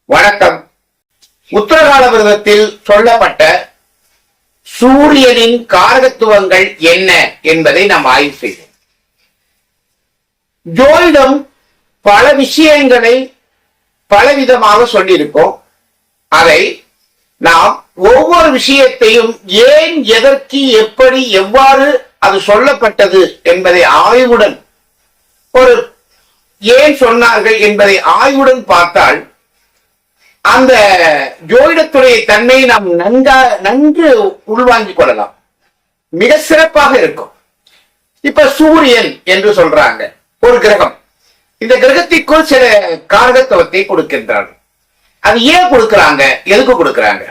வணக்கம். உத்தரகால விரதத்தில் சொல்லப்பட்ட சூரியனின் காரகத்துவங்கள் என்ன என்பதை நாம் ஆய்வு செய்வோம். ஜோதிடம் பல விஷயங்களை பலவிதமாக சொல்லியிருக்கோம். அதை நாம் ஒவ்வொரு விஷயத்தையும் ஏன், எதற்கு, எப்படி, எவ்வாறு அது சொல்லப்பட்டது என்பதை ஆய்வுடன் ஏன் சொன்னார்கள் என்பதை ஆய்வுடன் பார்த்தால் அந்த ஜோதிடத்துடைய தன்மையை நாம் நன்கு உள்வாங்கிக் கொள்ளலாம். மிக சிறப்பாக இருக்கும். இப்ப சூரியன் என்று சொல்றாங்க, ஒரு கிரகம். இந்த கிரகத்திற்குள் சில காரகத்துவத்தை கொடுக்கின்றார்கள். அது ஏன் கொடுக்கிறாங்க, எதுக்கு கொடுக்கிறாங்க,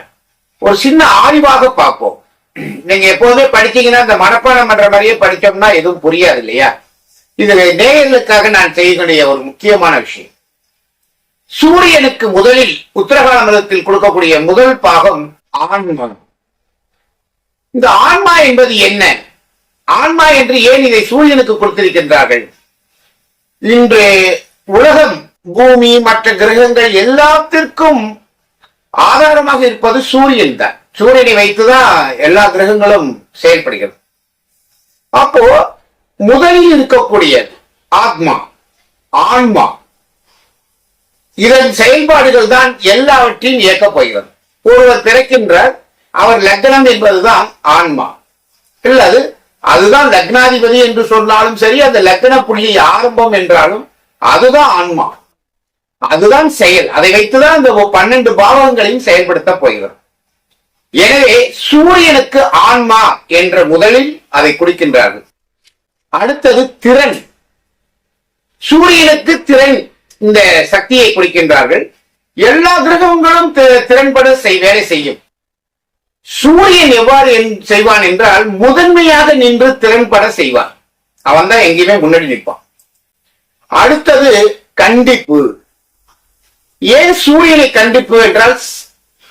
ஒரு சின்ன ஆய்வாக பார்ப்போம். நீங்க எப்போதுமே படிச்சீங்கன்னா இந்த மனப்பாடம் பண்ற மாதிரியே படிச்சோம்னா எதுவும் புரியாது இல்லையா? இது நேயர்களுக்காக நான் செய்யக்கூடிய ஒரு முக்கியமான விஷயம். சூரியனுக்கு முதலில் உத்தரகால விரதத்தில் கொடுக்கக்கூடிய முதல் பாகம் ஆன்மா. இந்த ஆன்மா என்பது என்ன, ஆன்மா என்று ஏன் இதை சூரியனுக்கு கொடுத்திருக்கின்றார்கள்? இன்று உலகம், பூமி, மற்ற கிரகங்கள் எல்லாத்திற்கும் ஆதாரமாக இருப்பது சூரியன் தான். சூரியனை வைத்துதான் எல்லா கிரகங்களும் செயல்படுகிறது. அப்போ முதலில் இருக்கக்கூடியது ஆத்மா, ஆன்மா. இதன் செயல்பாடுகள் தான் எல்லாவற்றையும் இயக்கப் போகிறது. ஒருவர் பிறக்கின்றார், அவர் லக்னம் என்பதுதான் ஆன்மா. இல்லது அதுதான் லக்னாதிபதி என்று சொன்னாலும் சரி, அந்த லக்ன புள்ளி ஆரம்பம் என்றாலும் அதுதான் ஆன்மா, அதுதான் செயல். அதை வைத்துதான் இந்த 12 பாவங்களையும் செயல்படுத்த போகிறது. எனவே சூரியனுக்கு ஆன்மா என்ற முதலில் அதை கொடுக்கின்றார்கள். அடுத்தது திறன். சூரியனுக்கு திறன், இந்த சக்தியை கொடுக்கின்றார்கள். எல்லா கிரகங்களும் திறன்பட வேலை செய்யும். சூரியன் எவ்வாறு செய்வான் என்றால் முதன்மையாக நின்று திறன்பட செய்வான். அவன் தான் எங்கேயுமே முன்னாடி நிற்பான். அடுத்தது கண்டிப்பு. ஏன் சூரியனை கண்டிப்பு என்றால்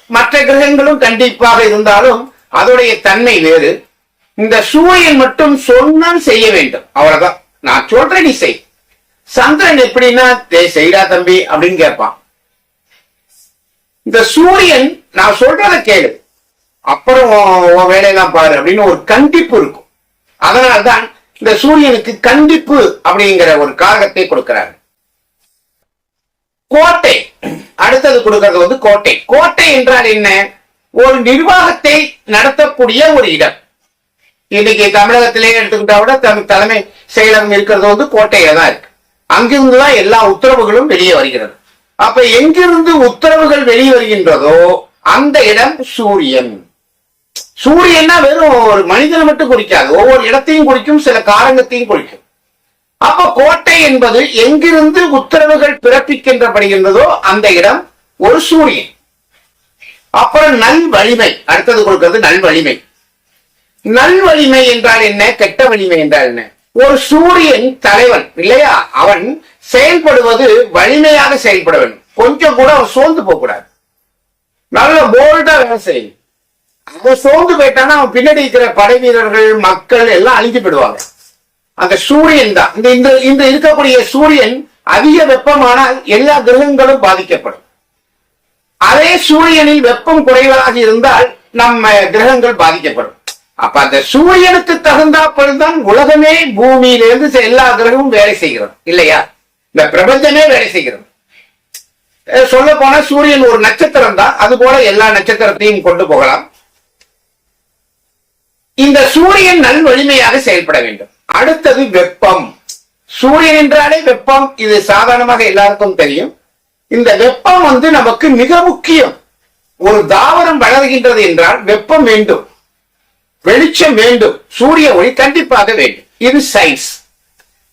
மற்ற கிரகங்களும் கண்டிப்பாக இருந்தாலும் அதோடைய தன்மை வேறு. இந்த சூரியன் மட்டும் சொன்னால் செய்ய வேண்டும், அவ்வளவுதான். நான் சொல்றேன் நீ செய். சந்திரன் எப்படின்னா செய்டா தம்பி அப்படின்னு கேட்பான். இந்த சூரியன் நான் சொல்றத கேளு, அப்புறம் வேலையெல்லாம் பாரு அப்படின்னு ஒரு கண்டிப்பு இருக்கும். அதனால்தான் இந்த சூரியனுக்கு கண்டிப்பு அப்படிங்கிற ஒரு காரகத்தை கொடுக்கிறாங்க. கோட்டை அடுத்தது கொடுக்கிறது கோட்டை. கோட்டை என்றால் என்ன? ஒரு நிர்வாகத்தை நடத்தக்கூடிய ஒரு இடம். இன்னைக்கு தமிழகத்திலே எடுத்துக்கிட்டா விட தலைமை செயலகம் இருக்கிறது கோட்டையில தான் இருக்கு. அங்கிருந்துதான் எல்லா உத்தரவுகளும் வெளியே வருகிறது. அப்ப எங்கிருந்து உத்தரவுகள் வெளியே வருகின்றதோ அந்த இடம் சூரியன். சூரியன்னா வெறும் ஒரு மனிதனை மட்டும் குறிக்காது, ஒவ்வொரு இடத்தையும் குறிக்கும், சில காரகத்தையும் குறிக்கும். அப்ப கோட்டை என்பது எங்கிருந்து உத்தரவுகள் பிறப்பிக்கின்றப்படுகின்றதோ அந்த இடம் ஒரு சூரியன். அப்புறம் நல் வலிமை அடுத்தது கொடுக்கிறது நல் வலிமை. நல் வலிமை என்றால் என்ன, கெட்ட வலிமை என்றால் என்ன? ஒரு சூரியன் தலைவன் இல்லையா, அவன் செயல்படுவது வலிமையாக செயல்பட வேண்டும். கொஞ்சம் கூட அவன் சோர்ந்து போக கூடாது, நல்ல போல்டா வேலை செய்யும். அவன் சோர்ந்து போயிட்டானா அவன் பின்னாடி இருக்கிற படை வீரர்கள், மக்கள் எல்லாம் அழிஞ்சு போயிடுவாங்க. அந்த சூரியன் தான். இந்த இருக்கக்கூடிய சூரியன் அதிக வெப்பமானால் எல்லா கிரகங்களும் பாதிக்கப்படும். அதே சூரியனில் வெப்பம் குறைவாக இருந்தால் நம்ம கிரகங்கள் பாதிக்கப்படும். அப்ப அந்த சூரியனுக்கு தகுந்தாப்பல்தான் உலகமே, பூமியிலிருந்து எல்லா கிரகமும் வேலை செய்கிறது இல்லையா? இந்த பிரபஞ்சமே வேலை செய்கிறது. சொல்ல போனா சூரியன் ஒரு நட்சத்திரம் தான், அது போல எல்லா நட்சத்திரத்தையும் கொண்டு போகலாம். இந்த சூரியன் நல் வலிமையாக செயல்பட வேண்டும். அடுத்தது வெப்பம். சூரியன் என்றாலே வெப்பம், இது சாதாரணமாக எல்லாருக்கும் தெரியும். இந்த வெப்பம் நமக்கு மிக முக்கியம். ஒரு தாவரம் வளர்கின்றது என்றால் வெப்பம் வேண்டும், வெளிச்சம் வேண்டும், சூரிய ஒளி கண்டிப்பாக வேண்டும். இது சயின்ஸ்.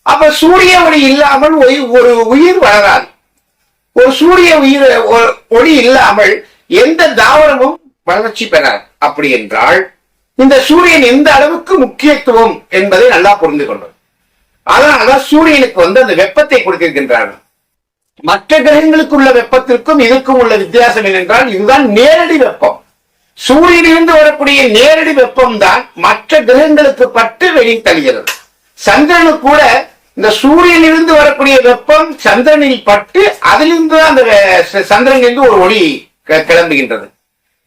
அப்ப சூரிய ஒளி இல்லாமல் ஒரு உயிர் வளராது. ஒரு சூரிய ஒளி இல்லாமல் எந்த தாவரமும் வளர்ச்சி பெறாது. அப்படி என்றால் இந்த சூரியன் எந்த அளவுக்கு முக்கியத்துவம் என்பதை நல்லா புரிந்து கொண்டோம். அதனாலதான் சூரியனுக்கு அந்த வெப்பத்தை கொடுத்திருக்கின்றார்கள். மற்ற கிரகங்களுக்கு உள்ள வெப்பத்திற்கும் இதற்கும் உள்ள வித்தியாசம் என்னென்றால் இதுதான் நேரடி வெப்பம். சூரியனிலிருந்து வரக்கூடிய நேரடி வெப்பம் தான் மற்ற கிரகங்களுக்கு பட்டு வெளியே தருகிறது. சந்திரனுக்கு கூட இந்த சூரியனிலிருந்து வரக்கூடிய வெப்பம் சந்திரனில் பட்டு அதிலிருந்து அந்த சந்திரனிலிருந்து ஒரு ஒளி கிளம்புகின்றது.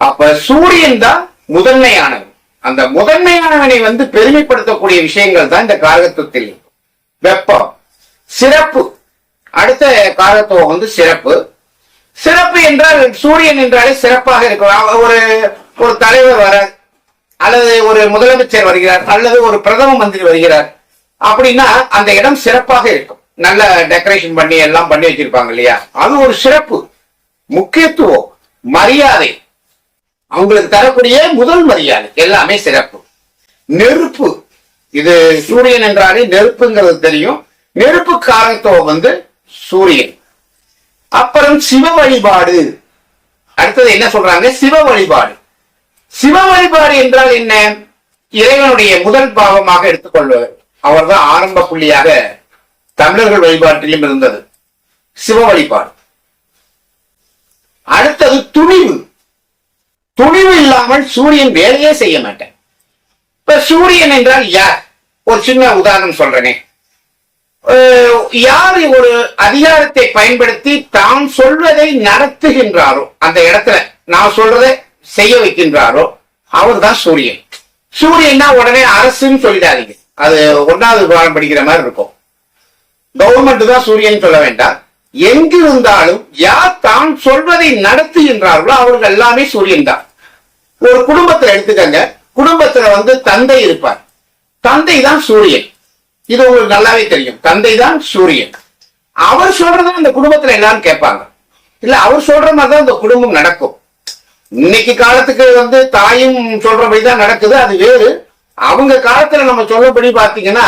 அப்ப சூரியன் தான் முதன்மையானவன். அந்த முதன்மையானவனை பெருமைப்படுத்தக்கூடிய விஷயங்கள் தான் இந்த காரகத்துவத்தில். வெப்பம், சிறப்பு. அடுத்த காரகத்துவம் சிறப்பு. சிறப்பு என்றால் சூரியன் என்றாலே சிறப்பாக இருக்கும். ஒரு தலைவர் வர, அல்லது ஒரு முதலமைச்சர் வருகிறார், அல்லது ஒரு பிரதம மந்திரி வருகிறார் அப்படின்னா அந்த இடம் சிறப்பாக இருக்கும். நல்ல டெக்கரேஷன் பண்ணி எல்லாம் பண்ணி வச்சிருப்பாங்க இல்லையா? அது ஒரு சிறப்பு, முக்கியத்துவம், மரியாதை, அவங்களுக்கு தரக்கூடிய முதல் மரியாதை எல்லாமே சிறப்பு. நெருப்பு, இது சூரியன் என்றாலே நெருப்புங்கிறது தெரியும். நெருப்பு காரகத்துவம் சூரியன். அப்புறம் சிவ வழிபாடு. அடுத்தது என்ன சொல்றாங்க? சிவ வழிபாடு. சிவ வழிபாடு என்றால் என்ன? இறைவனுடைய முதல் பாவமாக எடுத்துக்கொள்வது. அவர்தான் ஆரம்ப புள்ளியாக தமிழர்கள் வழிபாட்டிலும் இருந்தது சிவ வழிபாடு. அடுத்தது துணிவு. துணிவு இல்லாமல் சூரியன் வேலையே செய்ய மாட்டேன். இப்ப சூரியன் என்றால் யார்? ஒரு சின்ன உதாரணம் சொல்றேனே. யார் ஒரு அதிகாரத்தை பயன்படுத்தி தான் சொல்வதை நடத்துகின்றாரோ, அந்த இடத்துல நான் சொல்றதை செய்ய வைக்கின்றாரோ அவர் தான் சூரியன். சூரியன்னா உடனே அரசுன்னு சொல்லிடாதீங்க, அது 1வது பாடம் படிக்கிற மாதிரி இருக்கும். கவர்மெண்ட் தான் சூரியன் சொல்ல வேண்டாம். எங்கு இருந்தாலும் யார் தான் சொல்வதை நடத்துகின்றார்களோ அவர்கள் எல்லாமே சூரியன் தான். ஒரு குடும்பத்துல எடுத்துக்கங்க, குடும்பத்துல தந்தை இருப்பார். தந்தை தான் சூரியன். இது உங்களுக்கு நல்லாவே தெரியும். தந்தை தான் சூரியன். அவர் சொல்றத அந்த குடும்பத்துல எல்லாரும் கேட்பாங்க. இல்ல அவர் சொல்ற மாதிரிதான் இந்த குடும்பம் நடக்கும். இன்னைக்கு காலத்துக்கு தாயும் சொல்றபடிதான் நடக்குது, அது வேறு. அவங்க காலத்துல நம்ம சொல்லபடி பாத்தீங்கன்னா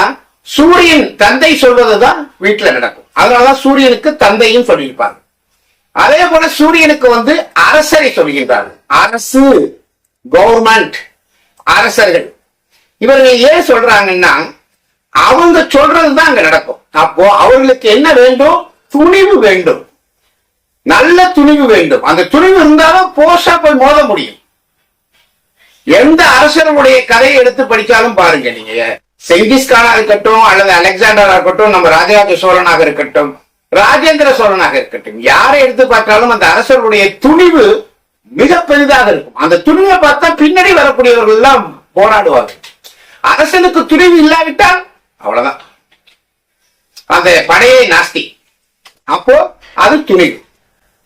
சூரியன் தந்தை சொல்வதுதான் வீட்டுல நடக்கும். அதனாலதான் சூரியனுக்கு தந்தையும் சொல்லியிருப்பாங்க. அதே போல சூரியனுக்கு அரசரை சொல்கின்றார்கள். அரசு, கவர்மெண்ட், அரசர்கள். இவர்கள் ஏன் சொல்றாங்கன்னா அவங்க சொல்றதுதான் அங்க நடக்கும். அப்போ அவர்களுக்கு என்ன வேண்டும்? துணிவு வேண்டும், நல்ல துணிவு வேண்டும். அந்த துணிவு இருந்தாலும் போஷா போய் மோத முடியும். எந்த அரசர்களுடைய கதையை எடுத்து படிச்சாலும் பாருங்க, நீங்க செங்கிஸ்கானா இருக்கட்டும், அல்லது அலெக்சாண்டரா இருக்கட்டும், நம்ம ராஜராஜ சோழனாக இருக்கட்டும், ராஜேந்திர சோழனாக இருக்கட்டும், யாரை எடுத்து பார்த்தாலும் அந்த அரசர்களுடைய துணிவு மிக பெரிதாக இருக்கும். அந்த துணிவை பார்த்தா பின்னாடி வரக்கூடியவர்கள் எல்லாம் போராடுவார்கள். அரசனுக்கு துணிவு இல்லாவிட்டால் அவ்வளவுதான், அந்த படையை நாஸ்தி. அப்போ அது துணிவு.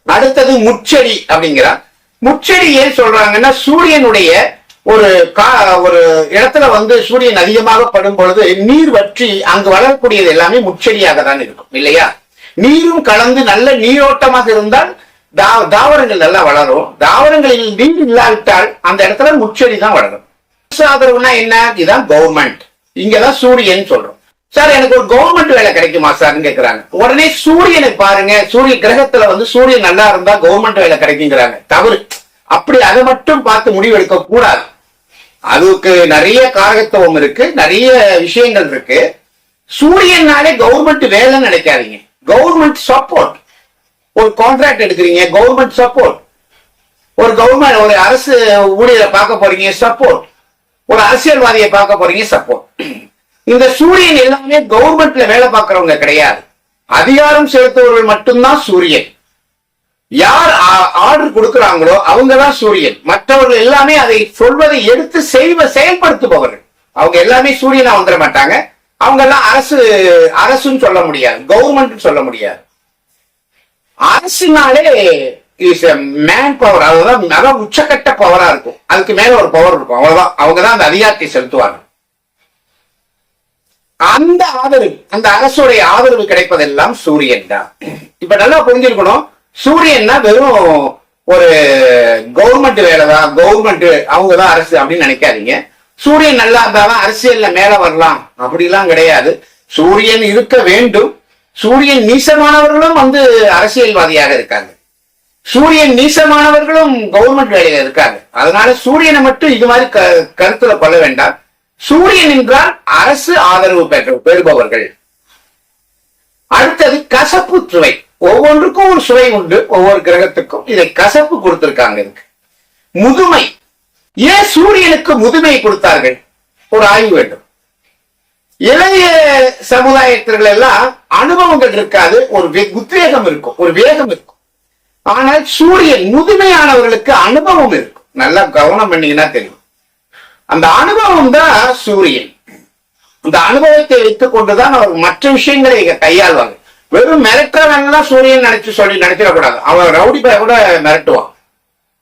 அடுத்தது முச்செடி அப்படிங்கிறார். முச்செடி ஏன் சொல்றாங்கன்னா சூரியனுடைய ஒரு இடத்துல சூரியன் அதிகமாக படும் பொழுது நீர் வற்றி அங்கு வளரக்கூடியது எல்லாமே முச்செடியாக தான் இருக்கும் இல்லையா? நீரும் கலந்து நல்ல நீரோட்டமாக இருந்தால் தாவரங்கள் நல்லா வளரும். தாவரங்களில் நீர் இல்லாவிட்டால் அந்த இடத்துல முச்செடி தான் வளரும். ஆதரவுனா என்ன? இதுதான் கவர்மெண்ட். இங்கதான் சூரியன் சொல்றோம். சார் எனக்கு ஒரு கவர்மெண்ட் வேலை கிடைக்குமா சார்ன்னு கேட்கிறாங்க. உடனே சூரியனை பாருங்க, சூரிய கிரகத்துல சூரியன் நல்லா இருந்தா கவர்மெண்ட் வேலை கிடைக்குங்கிறாங்க. தவறு. அப்படி அதை மட்டும் பார்த்து முடிவெடுக்க கூடாது. அதுக்கு நிறைய காரகத்துவம் இருக்கு, நிறைய விஷயங்கள் இருக்கு. சூரியனாலே கவர்மெண்ட் வேலை நினைக்காதீங்க. Government support. ஒரு கான்ட்ராக்ட் எடுக்கிறீங்க, கவர்மெண்ட் சப்போர்ட். ஒரு அரசு ஊழியரை பார்க்க போறீங்க, சப்போர்ட். ஒரு அரசியல்வாதியை பார்க்க போறீங்க, சப்போர்ட். இந்த சூரியன் எல்லாமே கவர்மெண்ட்ல வேலை பார்க்கறவங்க கிடையாது. அதிகாரம் செலுத்துவர்கள் மட்டும்தான் சூரியன். யார் ஆர்டர் கொடுக்கிறாங்களோ அவங்கதான் சூரியன். மற்றவர்கள் எல்லாமே அதை சொல்வதை எடுத்து செயல்படுத்துபவர்கள். அவங்க எல்லாமே சூரியனா வந்துட மாட்டாங்க. அவங்க எல்லாம் அரசுன்னு சொல்ல முடியாது, கவர்மெண்ட் சொல்ல முடியாது. அரசுனாலே இஸ் மேன் பவர். அதுதான் நல்ல உச்சக்கட்ட பவரா இருக்கும். அதுக்கு மேல ஒரு பவர் இருக்கும், அவ்வளவுதான். அவங்கதான் அந்த அதிகாரத்தை செலுத்துவாங்க. அந்த ஆதரவு, அந்த அரசுடைய ஆதரவு கிடைப்பதெல்லாம் சூரியன் தான். இப்ப நல்லா புரிஞ்சிருக்கணும், சூரியன்னா வெறும் ஒரு கவர்மெண்ட் வேலை தான், கவர்மெண்ட் அவங்கதான் அரசு அப்படின்னு நினைக்காதீங்க. சூரியன் நல்லா இருந்தாதான் அரசியல்ல மேல வரலாம் அப்படிலாம் கிடையாது. சூரியன் இருக்க வேண்டும். சூரியன் நீசமானவர்களும் அரசியல்வாதியாக இருக்காங்க. சூரியன் நீசமானவர்களும் கவர்மெண்ட் வேலையில இருக்காங்க. அதனால சூரியனை மட்டும் இது மாதிரி கருத்துல கொள்ள வேண்டாம். சூரியன் என்றால் அரசு ஆதரவு பெறுபவர்கள். அடுத்தது கசப்பு சுவை. ஒவ்வொன்றுக்கும் ஒரு சுவை உண்டு, ஒவ்வொரு கிரகத்துக்கும். இதை கசப்பு கொடுத்திருக்காங்க. இதுக்கு முதுமை. ஏன் சூரியனுக்கு முதுமை கொடுத்தார்கள்? ஒரு ஆய்வு வேண்டும். இளைய சமுதாயத்திற்கு எல்லாம் அனுபவங்கள் இருக்காது, ஒரு உத்வேகம் இருக்கும், ஒரு வேகம் இருக்கும். ஆனால் சூரியன் முதுமையானவர்களுக்கு அனுபவம் இருக்கும். நல்லா கவனம் பண்ணீங்கன்னா தெரியும். அந்த அனுபவம் தான் சூரியன். அந்த அனுபவத்தை வைத்துக் கொண்டுதான் அவர் மற்ற விஷயங்களை கையாள்வாங்க. வெறும் மிரட்டுறவங்கதான் சூரியன் நினைச்சிடக்கூடாது. அவன் ரவுடி பைய கூட மிரட்டுவான்.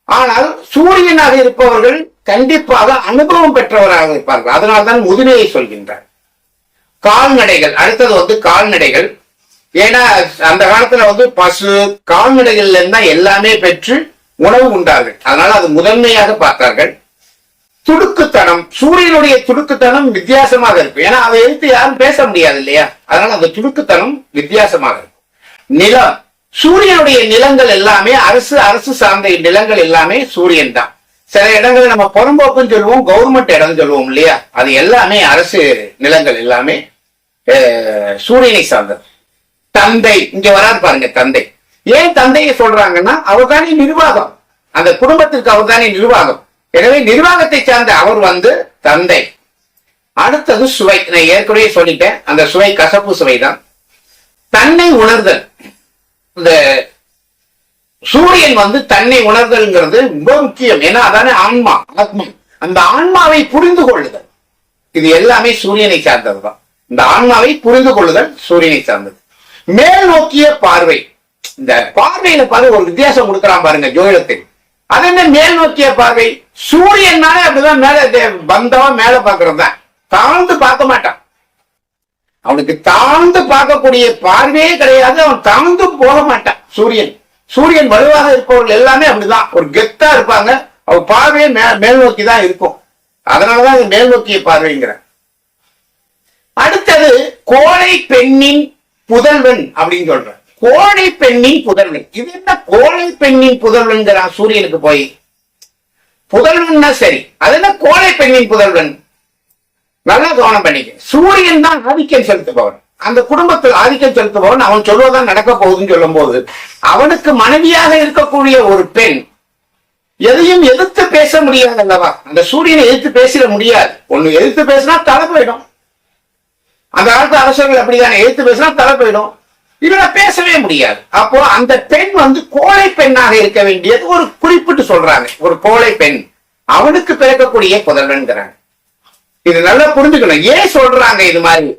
ஆனால் சூரியனாக இருப்பவர்கள் கண்டிப்பாக அனுபவம் பெற்றவராக இருப்பார்கள். அதனால்தான் முதுமையை சொல்கின்றார். கால்நடைகள், அடுத்தது கால்நடைகள். ஏன்னா அந்த காலத்துல பசு கால்நடைகள்ல இருந்தா எல்லாமே பெற்று உணவு உண்டார்கள். அதனால அது முதன்மையாக பார்த்தார்கள். துடுக்குத்தனம், சூரியனுடைய துடுக்குத்தனம் வித்தியாசமாக இருக்கும். ஏன்னா அதை எடுத்து யாரும் பேச முடியாது இல்லையா? அதனால அந்த துடுக்குத்தனம் வித்தியாசமாக இருக்கும். நிலம், சூரியனுடைய நிலங்கள் எல்லாமே அரசு சார்ந்த நிலங்கள் எல்லாமே சூரியன் தான். சில இடங்கள் நம்ம புறம்போக்குன்னு சொல்லுவோம், கவர்மெண்ட் இடம் சொல்லுவோம் இல்லையா? அது எல்லாமே அரசு நிலங்கள் எல்லாமே சூரியனை சார்ந்தது. தந்தை, இங்க வராது பாருங்க தந்தை. ஏன் தந்தையை சொல்றாங்கன்னா அவர் தானே நிர்வாகம், அந்த குடும்பத்திற்கு அவர் தானே நிர்வாகம். எனவே நிர்வாகத்தை சார்ந்த அவர் தந்தை. அடுத்தது சுவை, நான் ஏற்கனவே சொல்லிட்டேன், அந்த சுவை கசப்பு சுவை தான். தன்னை உணர்தல், இந்த சூரியன் தன்னை உணர்தல்ங்கிறது ரொம்ப முக்கியம். ஏன்னா அதானே ஆன்மா, ஆத்மா. அந்த ஆன்மாவை புரிந்து கொள்ளுதல், இது எல்லாமே சூரியனை சார்ந்ததுதான். இந்த ஆன்மாவை புரிந்து கொள்ளுதல் சூரியனை சார்ந்தது. மேல் நோக்கிய பார்வை, இந்த பார்வையில பாரு ஒரு வித்தியாசம் கொடுக்கிறான் பாருங்க ஜோதிடத்தில். அது என்ன மேல் நோக்கிய பார்வை? சூரியனாலே அப்படிதான் மேல வந்தவன் மேல பாக்குறது தான், தாழ்ந்து பார்க்க மாட்டான். அவனுக்கு தாழ்ந்து பார்க்கக்கூடிய பார்வையே கிடையாது, அவன் தாழ்ந்து போக மாட்டான். சூரியன் வலுவாக இருப்பவர்கள் எல்லாமே அப்படிதான், ஒரு கெத்தா இருப்பாங்க. அவர் பார்வையே மேல் நோக்கி தான் இருக்கும். அதனாலதான் அது மேல் நோக்கிய பார்வைங்கிற. அடுத்தது கோழை பெண்ணின் புதல்வன் அப்படின்னு சொல்ற. கோழை பெண்ணின் புதல்வன், இது என்ன கோழை பெண்ணின் புதல்வன்கிறான் சூரியனுக்கு போய். புதல்வன்னா சரி, அது என்ன கோழை பெண்ணின் புதல்வன்? நல்லா கவனம் பண்ணிக்க. சூரியன் தான் ஆதிக்கம் செலுத்துபவன், அந்த குடும்பத்தில் ஆதிக்கம் செலுத்துபவன். அவன் சொல்வதுதான் நடக்க போகுதுன்னு சொல்லும் போது அவனுக்கு மனைவியாக இருக்கக்கூடிய ஒரு பெண் எதையும் எதிர்த்து பேச முடியாது அல்லவா? அந்த சூரியனை எதிர்த்து பேசிட முடியாது. ஒண்ணு எதிர்த்து பேசினா தலை போயிடும். அந்த காலத்து அரசர்கள் அப்படித்தானே, எதிர்த்து பேசினா தலை போயிடும். இவனை பேசவே முடியாது. அப்போ அந்த பெண் கோழை பெண்ணாக இருக்க வேண்டியது ஒரு குறிப்பிட்டு சொல்றாங்க. ஒரு கோழை பெண், அவனுக்கு பிறக்கக்கூடிய புதல்வன்கிறாங்க. இது நல்லா புரிஞ்சுக்கணும். ஏன் சொல்றாங்க இது மாதிரி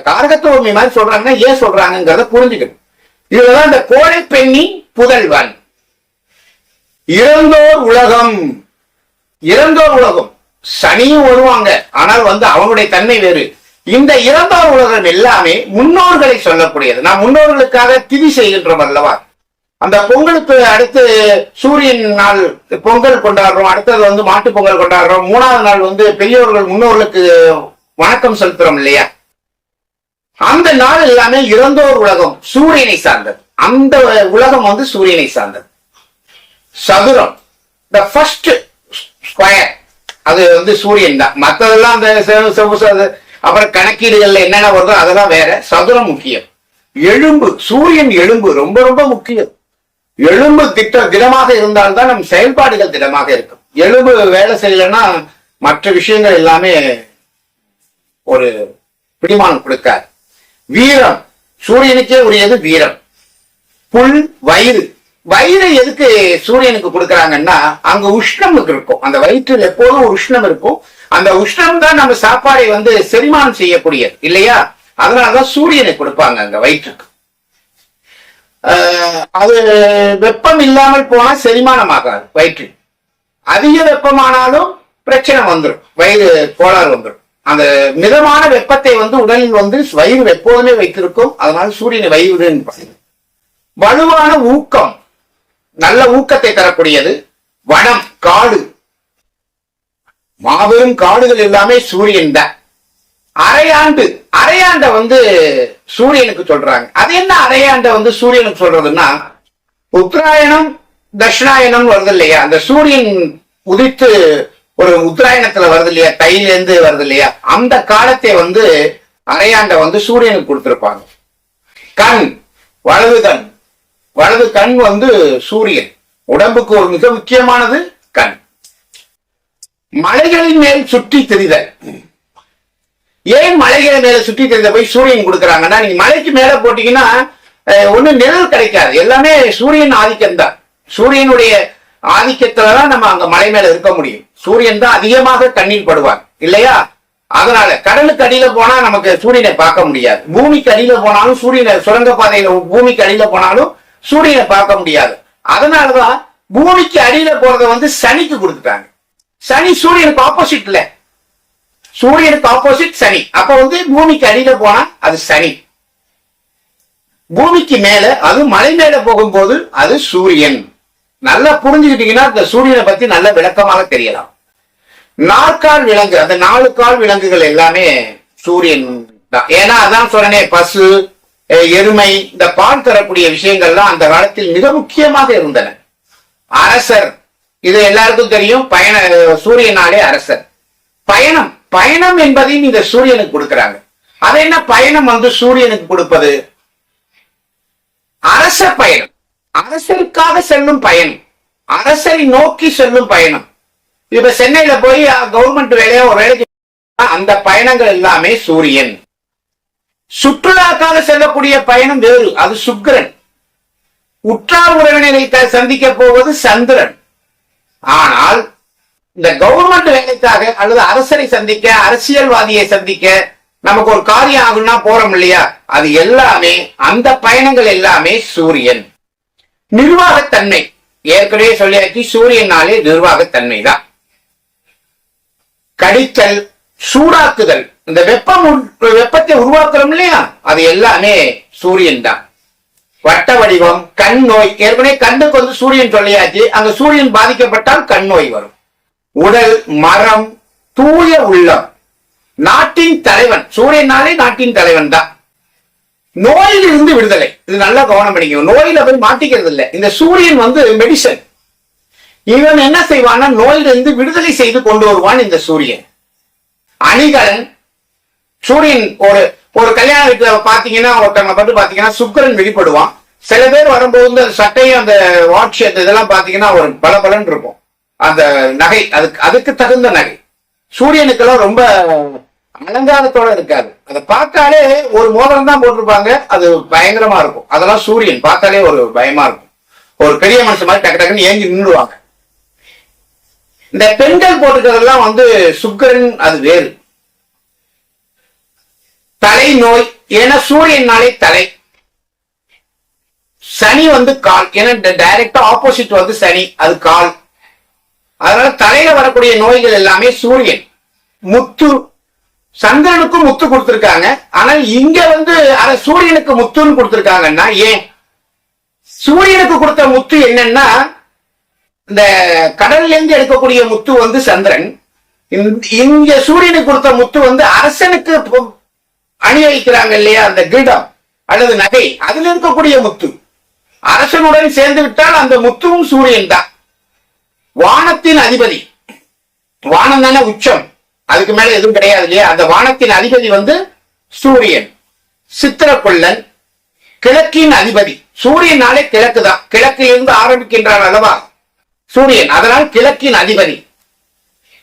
காரகத்துவமை மாதிரி சொல்றாங்கன்னா ஏன் சொல்றாங்கிறத புரிஞ்சுக்கணும். இதுதான் இந்த கோழை பெண்ணின் புதல்வன். இறந்தோர் உலகம், இறந்தோர் உலகம். சனியும் வருவாங்க, ஆனால் அவனுடைய தன்மை வேறு. இந்த இறந்தோர் உலகம் எல்லாமே முன்னோர்களை சொல்லக்கூடியது. நாம் முன்னோர்களுக்காக திதி செய்கின்றோம் அல்லவா? அந்த பொங்கலுக்கு அடுத்து சூரியன் நாள் பொங்கல் கொண்டாடுறோம், அடுத்தது மாட்டு பொங்கல் கொண்டாடுறோம், மூணாவது நாள் பெரியோர்கள் முன்னோர்களுக்கு வணக்கம் செலுத்துறோம் இல்லையா? அந்த நாள் எல்லாமே இறந்தோர் உலகம், சூரியனை சார்ந்தது. அந்த உலகம் சூரியனை சார்ந்தது. சதுரம், த ஃபர்ஸ்ட் ஸ்கொயர், அது சூரியன் தான். மற்றதெல்லாம் அந்த அப்புறம் கணக்கீடுகள்ல என்னென்ன வருதோ அதெல்லாம் வேற. சதுரம் முக்கியம். எலும்பு, சூரியன் எலும்பு ரொம்ப ரொம்ப முக்கியம். எலும்பு திடமாக இருந்தால்தான் நம் செயல்பாடுகள் திடமாக இருக்கும். எலும்பு வேலை செய்யலன்னா மற்ற விஷயங்கள் எல்லாமே ஒரு பிடிமானம் கொடுக்காது. வீரம், சூரியனுக்கே உரியது வீரம். புல், வயிறு. வயிறு எதுக்கு சூரியனுக்கு கொடுக்கறாங்கன்னா அங்க உஷ்ணம் இருக்கும். அந்த வயிற்றில் எப்போதும் ஒரு உஷ்ணம் இருக்கும். அந்த உஷ்ணம் தான் நம்ம சாப்பாடை செரிமானம் செய்யக்கூடியது இல்லையா? அதனாலதான் சூரியனை கொடுப்பாங்க அங்க வயிற்றுக்கு. அது வெப்பம் இல்லாமல் போனா செரிமானம் ஆகாது வயிற்று. அதிக வெப்பமானாலும் பிரச்சனை வந்துடும், வயிறு கோளாறு வந்துடும். அந்த மிதமான வெப்பத்தை உடலில் வயிறு எப்போதுமே வைத்திருக்கும். அதனால சூரியனை வயிறு. வலுவான ஊக்கம், நல்ல ஊக்கத்தை தரக்கூடியது. வனம், காடு, மாபெரும் காடுகள் எல்லாமே சூரியன் தான். அரையாண்டு, அரையாண்ட சூரியனுக்கு சொல்றாங்க. அது என்ன அரையாண்ட சூரியனுக்கு சொல்றதுன்னா, உத்தராயணம் தட்சிணாயணம் வருது இல்லையா? அந்த சூரியன் உதித்து ஒரு உத்தராயணத்துல வருது இல்லையா, தையிலிருந்து வருது இல்லையா, அந்த காலத்தை அரையாண்ட சூரியனுக்கு கொடுத்திருப்பாங்க. கண், வலது கண். வலது கண் சூரியன். உடம்புக்கு ஒரு மிக முக்கியமானது கண். மலைகளின் மேல் சுற்றி திரிதல். ஏன் மலைகளை மேல சுற்றி தெரிந்த போய் சூரியன் கொடுக்குறாங்கன்னா, நீங்க மலைக்கு மேல போட்டீங்கன்னா ஒண்ணு நிழல் கிடைக்காது. எல்லாமே சூரியன் ஆதிக்கம் தான். சூரியனுடைய ஆதிக்கத்துலதான் நம்ம அங்க மலை மேல இருக்க முடியும். சூரியன் தான் அதிகமாக கண்ணீர் படுவார் இல்லையா? அதனால கடலுக்கு அடியில போனா நமக்கு சூரியனை பார்க்க முடியாது. பூமிக்கு அடியில போனாலும் சூரியனை, சுரங்க பாதையில பூமிக்கு அடியில போனாலும் சூரியனை பார்க்க முடியாது. அதனாலதான் பூமிக்கு அடியில போறதை வந்து சனிக்கு கொடுத்துட்டாங்க. சனி சூரியனுக்கு ஆப்போசிட் இல்ல, சூரியனுக்கு ஆப்போசிட் சனி. அப்ப வந்து பூமிக்கு அடியில போனா அது சனி, பூமிக்கு மேல அது மலை மேல போகும்போது அது சூரியன். நல்லா புரிஞ்சுக்கிட்டீங்கன்னா இந்த சூரியனை பத்தி நல்ல விளக்கமாக தெரியலாம். நாற்கால் விலங்கு, அந்த 4 கால் விலங்குகள் எல்லாமே சூரியன் தான். ஏன்னா அதான் சொன்னனே, பசு, எருமை, இந்த பால் தரக்கூடிய விஷயங்கள்லாம் அந்த காலத்தில் மிக முக்கியமாக இருந்தன. அரசர், இது எல்லாருக்கும் தெரியும். சூரியனாலே அரசர். பயணம், பயணம் என்பதையும் இந்த சூரியனுக்கு கொடுக்கிறாங்க. அது என்ன பயணம் வந்து சூரியனுக்கு கொடுப்பது? அரச பயணம், அரசருக்காக செல்லும் பயணம், அரசரை நோக்கி செல்லும் பயணம். இப்ப சென்னையில போய் கவர்மெண்ட் வேலையா ஒரு வேலைக்கு, அந்த பயணங்கள் எல்லாமே சூரியன். சுற்றுலாக்காக செல்லக்கூடிய பயணம் வேறு, அது சுக்கிரன். உற்றார் உறவினரை சந்திக்க போவது சந்திரன். ஆனால் இந்த கவர்மெண்ட் வேலைக்காக அல்லது அரசரை சந்திக்க, அரசியல்வாதியை சந்திக்க, நமக்கு ஒரு காரியம் ஆகும்னா போறோம் இல்லையா, அது எல்லாமே, அந்த பயணங்கள் எல்லாமே சூரியன். நிர்வாகத்தன்மை ஏற்கனவே சொல்லியாச்சு, சூரியனாலே நிர்வாகத்தன்மை தான். கடித்தல், சூடாக்குதல், இந்த வெப்பத்தை உருவாக்குறோம் இல்லையா, அது எல்லாமே சூரியன் தான். வட்ட வடிவம், கண் நோய், ஏற்கனவே கண்ணுக்கு வந்து சூரியன் சொல்லியாச்சு, அங்க சூரியன் பாதிக்கப்பட்டால் கண் நோய் வரும். உடல், மரம், தூய உள்ளம், நாட்டின் தலைவன், சூரியனாலே நாட்டின் தலைவன் தான். நோயில் இருந்து விடுதலை, இது நல்லா கவனம் பண்ணிக்கணும். நோயில போய் மாட்டிக்கிறது இல்லை. இந்த சூரியன் வந்து மெடிசன். இவன் என்ன செய்வான்னா நோயிலிருந்து விடுதலை செய்து கொண்டு வருவான் இந்த சூரியன். அணிகலன், சூரியன் ஒரு கல்யாண வீட்டுல பாத்தீங்கன்னா, ஒருத்தவங்க பார்த்து பாத்தீங்கன்னா சுக்கிரன் வெளிப்படுவான். சில பேர் வரும்போது அந்த சட்டையும் அந்த வாட்ச் இதெல்லாம் பாத்தீங்கன்னா ஒரு பலபலன் இருக்கும். அந்த நகை அதுக்கு தகுந்த நகை. சூரியனுக்கெல்லாம் ரொம்ப அலங்காரத்தோட இருக்காது. அதை பார்த்தாலே ஒரு மோதிரம் தான் போட்டிருப்பாங்க, அது பயங்கரமா இருக்கும். அதெல்லாம் சூரியன் பார்த்தாலே ஒரு பயமா இருக்கும். ஒரு பெரிய மனுஷன் மாதிரி டக்கு டக்குன்னு ஏங்கி நின்றுவாங்க. இந்த பெண்கள் போட்டுக்கிறதெல்லாம் வந்து சுக்கிரன், அது வேறு. தலை நோய், ஏன்னா சூரியனாலே தலை. சனி வந்து கால், ஏன்னா டைரக்டா ஆப்போசிட் வந்து சனி, அது கால். அதனால தலையில வரக்கூடிய நோய்கள் எல்லாமே சூரியன். முத்து, சந்திரனுக்கும் முத்து கொடுத்திருக்காங்க. ஆனால் இங்க வந்து சூரியனுக்கு முத்துன்னு கொடுத்திருக்காங்கன்னா ஏன்? சூரியனுக்கு கொடுத்த முத்து என்னன்னா, இந்த கடல்ல இருந்து எடுக்கக்கூடிய முத்து வந்து சந்திரன். இங்க சூரியனுக்கு கொடுத்த முத்து வந்து அரசனுக்கு அணிவகிக்கிறாங்க இல்லையா, அந்த கிரீடம் அல்லது நகை, அதுல இருக்கக்கூடிய முத்து. அரசனுடன் சேர்ந்து விட்டால் அந்த முத்துவும் சூரியன் தான். வானத்தின் அதிபதி, வானம் தானே உச்சம், அதுக்கு மேல எதுவும் கிடையாது இல்லையா. அந்த வானத்தின் அதிபதி வந்து சூரியன். சித்திரக்கொள்ளன், கிழக்கின் அதிபதி. சூரியனாலே கிழக்கு தான், கிழக்கில் இருந்து ஆரம்பிக்கின்றான் அல்லவா சூரியன், அதனால் கிழக்கின் அதிபதி.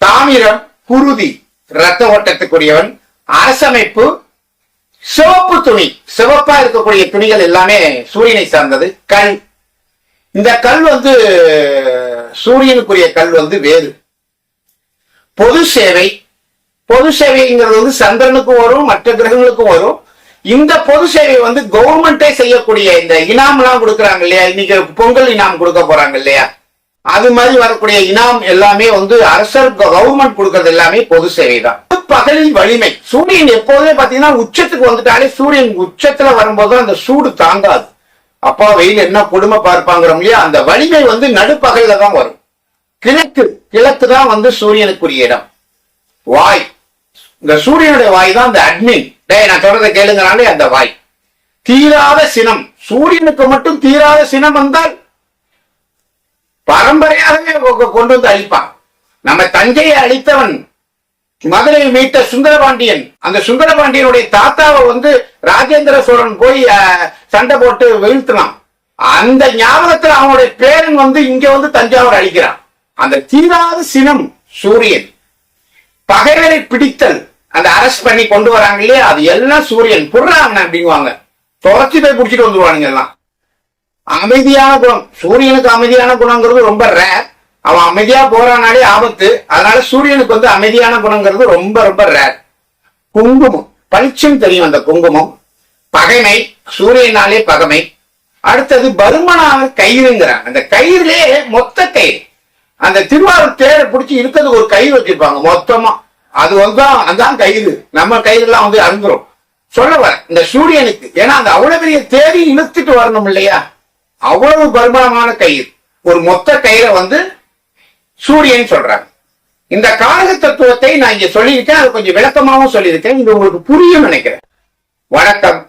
தாமிரம், குருதி, இரத்த ஓட்டத்துக்குரியவன். அரசமைப்பு, சிவப்பு துணி, சிவப்பா இருக்கக்கூடிய துணிகள் எல்லாமே சூரியனை சார்ந்தது. கல், இந்த கல் வந்து சூரியனுக்குரிய கல் வந்து வேறு. பொது சேவை, பொது சேவைங்கிறது வந்து சந்திரனுக்கும் வரும், மற்ற கிரகங்களுக்கும் வரும். இந்த பொது சேவை வந்து கவர்மெண்டே செய்யக்கூடிய, இந்த இனாம் எல்லாம் கொடுக்குறாங்க இல்லையா, இன்னைக்கு பொங்கல் இனாம் கொடுக்க போறாங்க இல்லையா, அது மாதிரி வரக்கூடிய இனாம் எல்லாமே வந்து அரசர் கவர்மெண்ட் கொடுக்கறது எல்லாமே பொது சேவை தான். பகலில் வலிமை, சூரியன் எப்போதுமே பாத்தீங்கன்னா உச்சத்துக்கு வந்துட்டாலே, சூரியன் உச்சத்துல வரும்போது அந்த சூடு தாங்காது. அப்பா வெயில் என்ன கொடுமை பார்ப்பாங்கிறோம் இல்லையா, அந்த வலிமை வந்து நடுப்பகல்ல தான் வரும். கிழக்கு, கிழக்கு தான் வந்து சூரியனுக்குரிய இடம். வாய், இந்த சூரியனுடைய வாய் தான் அந்த அட்மின். நான் சொல்றதை கேளுங்கனாலே அந்த வாய். தீராத சினம், சூரியனுக்கு மட்டும் தீராத சினம் வந்தால் பரம்பரையாகவே கொண்டு வந்து அழிப்பான். நம்ம தஞ்சையை அழித்தவன் மதுரை மீட்ட சுந்தரபாண்டியன். அந்த சுந்தரபாண்டியனுடைய தாத்தாவை வந்து ராஜேந்திர சோழன் போய் சண்டை போட்டு வீழ்த்தினான். அந்த ஞாபகத்தில் அவனுடைய பேரன் வந்து இங்க வந்து தஞ்சாவூர் அழிக்கிறான். அந்த தீராத சினம் சூரியன். பகைவரை பிடித்தல், அந்த அரெஸ்ட் பண்ணி கொண்டு வராங்க இல்லையா, அது எல்லாம் சூரியன் புடுறாங்க அப்படிங்குவாங்க. துரத்தி போய் பிடிச்சிட்டு வந்துருவானுங்க எல்லாம். அமைதியான குணம், சூரியனுக்கு அமைதியான குணங்கிறது ரொம்ப ரேர். அவன் அமைதியா போறானாலே ஆபத்து. அதனால சூரியனுக்கு வந்து அமைதியான குணங்கிறது ரொம்ப ரொம்ப ரேர். குங்குமம் பளிச்சுன்னு தெரியும். அந்த குங்குமம் பகைமை, சூரியனாலே பகைமை. அடுத்தது பருமனான கயிறுங்கிறாங்க. அந்த கயிறுலே மொத்த கயிறு, அந்த திருவாரூர் தேரை பிடிச்சி இருக்கிறது ஒரு கயிறு வச்சிருப்பாங்க மொத்தமா. அது வந்து அதான் கயிறு. நம்ம கயிறு எல்லாம் வந்து அருந்துரும். சொல்ல வர இந்த சூரியனுக்கு, ஏன்னா அந்த அவ்வளவு பெரிய தேடி இழுத்துட்டு வரணும் இல்லையா, அவ்வளவு பருமனமான கயிறு, ஒரு மொத்த கயிறை வந்து சூரியன் சொல்றாங்க. இந்த காரக தத்துவத்தை நான் இங்க சொல்லியிருக்கேன். அது கொஞ்சம் விளக்கமாவும் சொல்லியிருக்கேன். இது உங்களுக்கு புரியும் நினைக்கிறேன். வணக்கம்.